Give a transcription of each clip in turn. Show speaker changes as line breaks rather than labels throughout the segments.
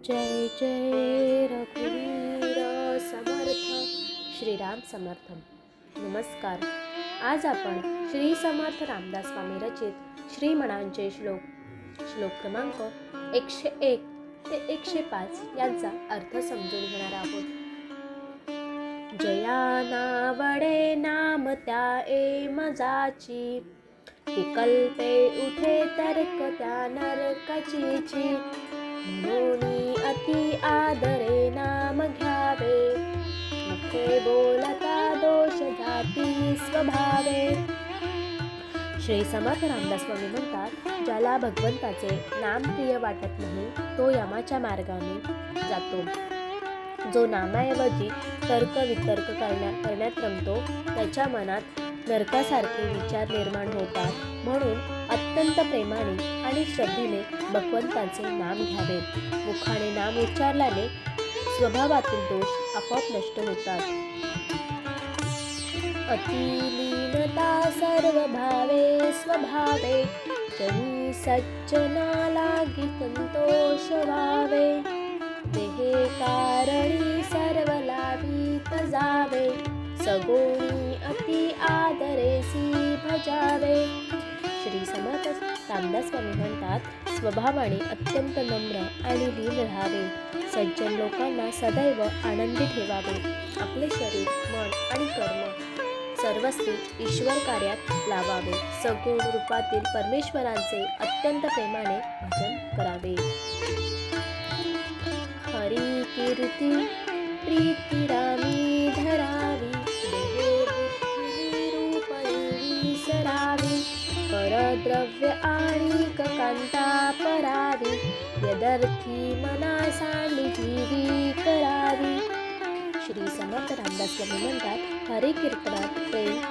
जय जय रघुवीर समर्थ. श्रीराम समर्थ. नमस्कार. आज आपण श्री समर्थ रामदास स्वामी रचित श्रीमणांचे श्लोक क्रमांक 101 ते 105 यांचा अर्थ समजून घेणार आहोत. जया नावडे नाम त्या मजाची, विकल्पे उठे तर्क त्या नरकाचीची. म्हणून अति आदरे नाम घ्यावे, मुखे बोलता दोष जाती स्वभावे. श्री समर्थ रामदास स्वामी म्हणतात, ज्याला भगवंताचे नाम प्रिय वाटत नाही तो यमाच्या मार्गाने जातो. जो नामाऐवजी तर्क वितर्क करण्यात रमतो त्याच्या मनात नरकासारखे विचार निर्माण होतात. म्हणून अत्यंत प्रेमाने आणि श्रद्धेने भगवंताचे नाम घ्यावे. मुखाने नाम उच्चारल्याने स्वभावातील दोष आपोआप नष्ट होतात. अतिलीनता सर्व भावे स्वभावे, जनी सज्जना लागी संतोष व्हावे. देहे कारणी सर्व लाभित जावे, सगुणी अति आदरेसी भजावे. श्री समर्थ रामदास स्वामी म्हणतात, स्वभावाने अत्यंत नम्र आणि लीन राहावे. सज्जन लोकांना सदैव आनंदी ठेवावे. आपले शरीर, मन आणि कर्म सर्वस्वी ईश्वर कार्यात लावावे. सगुण रूपातील परमेश्वरांचे अत्यंत प्रेमाने भजन करावे. हरी कीर्ती प्रीती रामी धरावी, देहे बुद्धी रूपणी विसरावी. परद्रव्य आणि कांता परावी, यदर्थी मना सांडी जीवी करावी. श्री समर्थ रामदास स्वामी म्हणतात, हरी कीर्तनात प्रेम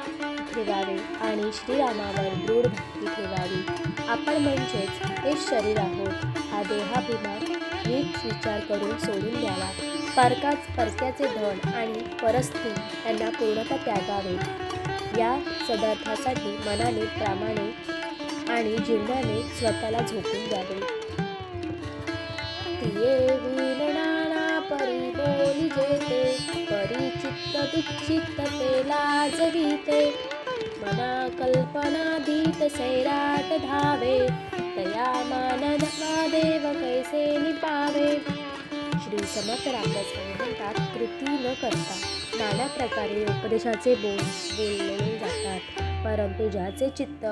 ठेवावे आणि श्रीरामावर दृढ भक्ती ठेवावी. आपण म्हणजेच हे शरीर आहोत. हा देहाभिमान नीट विचार करून सोडून द्यावा. परक्याचे धन आणि परस्ती यांना पूर्णतः त्यागावे. या सदार्थासाठी मनाने, प्रामाणे आणि जीवनाने स्वतःला झोकून द्यावे. तिये विनणाना परी बोली जेते, परिचित्त दुःचित्त ते लाजविते. मना कल्पना दीत सैराट धावे, तया मानवा देव कैसे निपावे. श्री समर्थ रामदास स्वामी म्हणतात, कृती न करता नाना प्रकारे उपदेशाचे बोलले जातात. परंतु ज्याचे चित्त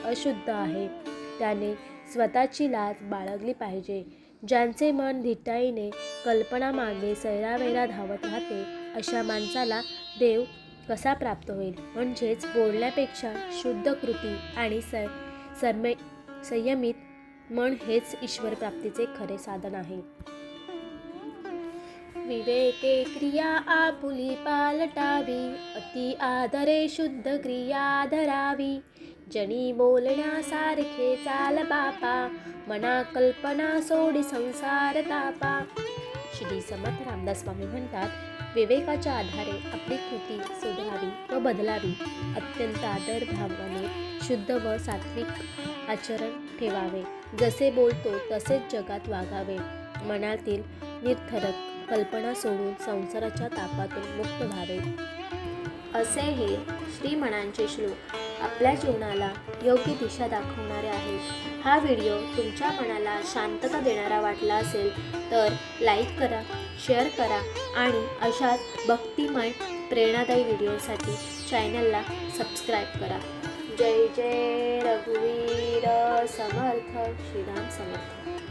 अशुद्ध आहे त्याने स्वतःची लाज बाळगली पाहिजे. ज्यांचे मन धिटाईने कल्पना मागे सैरावैरा धावत राहते अशा माणसाला देव कसा प्राप्त होईल. म्हणजेच बोलण्यापेक्षा शुद्ध कृती आणि संयमित मन हेच ईश्वर प्राप्तीचे खरे साधन आहे. विवेके क्रिया आपुली पालटावी, अति आदरे शुद्ध क्रिया धरावी. जनी बोलण्यासारखे चाल बापा, मना कल्पना सोडी संसार तापा. श्री समर्थ रामदास स्वामी म्हणतात, विवेकाच्या आधारे आपली कृती सुधारावी व बदलावी. अत्यंत आदर भावाने शुद्ध व सात्विक आचरण ठेवावे. जसे बोलतो तसेच जगात वागावे. मनातील निरर्थक कल्पना सोडून संसाराच्या तापातून मुक्त व्हावे. असे हे श्रीमणांचे श्लोक आपल्या जीवनाला योग्य दिशा दाखवणारे आहेत. हा व्हिडिओ तुमच्या मनाला शांतता देणारा वाटला असेल तर लाईक करा, शेअर करा आणि अशाच भक्तिमय प्रेरणादायी व्हिडिओसाठी चॅनलला सबस्क्राईब करा. जय जय रघुवीर समर्थ. श्रीराम समर्थ.